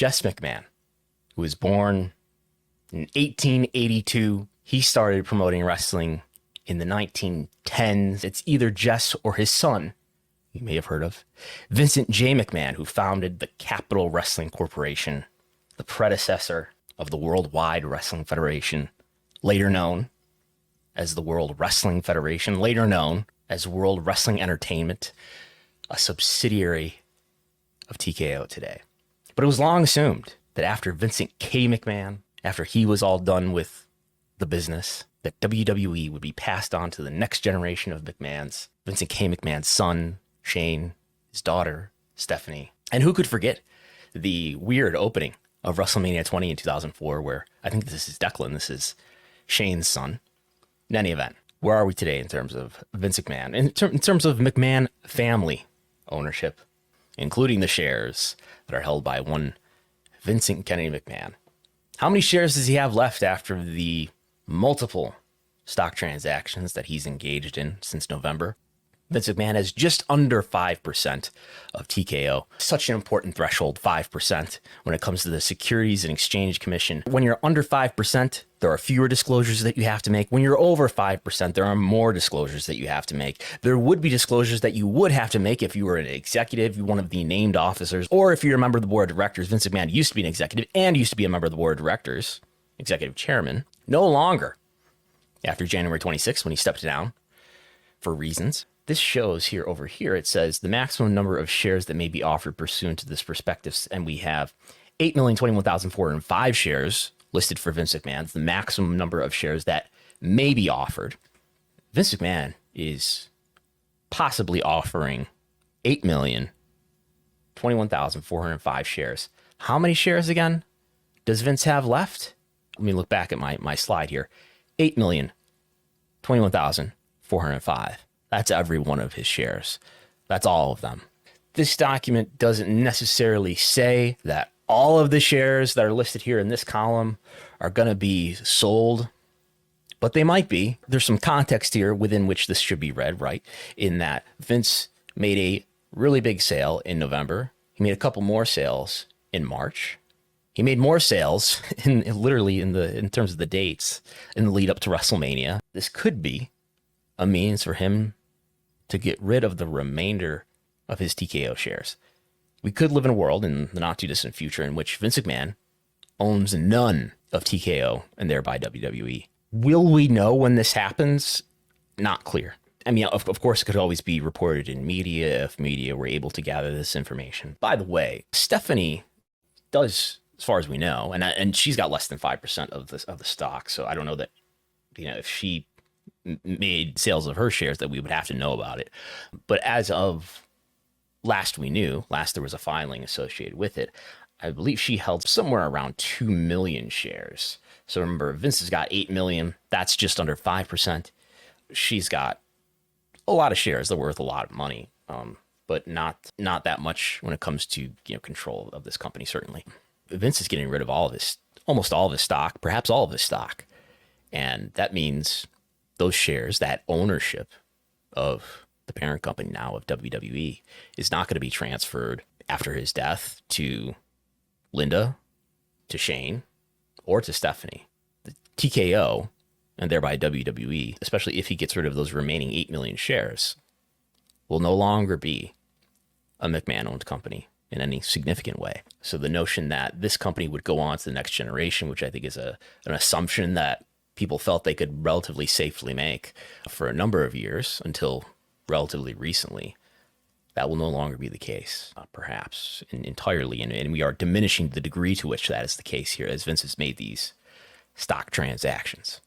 Jess McMahon, who was born in 1882. He started promoting wrestling in the 1910s. It's either Jess or his son, you may have heard of, Vincent J. McMahon, who founded the Capital Wrestling Corporation, the predecessor of the Worldwide Wrestling Federation, later known as the World Wrestling Federation, later known as World Wrestling Entertainment, a subsidiary of TKO today. But it was long assumed that after Vincent K. McMahon, after he was all done with the business, that WWE would be passed on to the next generation of McMahons, Vincent K. McMahon's son, Shane, his daughter, Stephanie. And who could forget the weird opening of WrestleMania 20 in 2004, where I think this is Declan, this is Shane's son. In any event, where are we today in terms of Vince McMahon? In terms of McMahon family ownership, including the shares that are held by one Vincent Kennedy McMahon. How many shares does he have left after the multiple stock transactions that he's engaged in since November? Vince McMahon has just under 5% of TKO. Such an important threshold, 5%, when it comes to the Securities and Exchange Commission. When you're under 5%, there are fewer disclosures that you have to make. When you're over 5%, there are more disclosures that you have to make. There would be disclosures that you would have to make if you were an executive, one of the named officers, or if you're a member of the board of directors. Vince McMahon used to be an executive and used to be a member of the board of directors, executive chairman. No longer, after January 26th, when he stepped down for reasons. This shows here over here, it says the maximum number of shares that may be offered pursuant to this prospectus. And we have 8,021,405 shares listed for Vince McMahon, the maximum number of shares that may be offered. Vince McMahon is possibly offering 8,021,405 shares. How many shares again does Vince have left? Let me look back at my slide here. 8,021,405. That's every one of his shares. That's all of them. This document doesn't necessarily say that all of the shares that are listed here in this column are going to be sold, but they might be. There's some context here within which this should be read, right? In that Vince made a really big sale in November. He made a couple more sales in March. He made more sales in terms of the dates in the lead up to WrestleMania. This could be a means for him to get rid of the remainder of his TKO shares. We could live in a world in the not too distant future in which Vince McMahon owns none of TKO and thereby WWE. Will we know when this happens? Not clear. I mean, of course, it could always be reported in media if media were able to gather this information. By the way, Stephanie does, as far as we know, and she's got less than 5% of the stock. So I don't know that, if she made sales of her shares that we would have to know about it. But as of last there was a filing associated with it. I believe she held somewhere around 2 million shares. So remember, Vince has got 8 million. That's just under 5%. She's got a lot of shares that are worth a lot of money, but not that much when it comes to control of this company, certainly. Vince is getting rid of almost all of his stock, perhaps all of his stock. And that means those shares, that ownership of the parent company now of WWE, is not going to be transferred after his death to Linda, to Shane, or to Stephanie. The TKO, and thereby WWE, especially if he gets rid of those remaining 8 million shares, will no longer be a McMahon-owned company in any significant way. So the notion that this company would go on to the next generation, which I think is an assumption that people felt they could relatively safely make for a number of years until relatively recently, that will no longer be the case, perhaps entirely. And we are diminishing the degree to which that is the case here as Vince has made these stock transactions.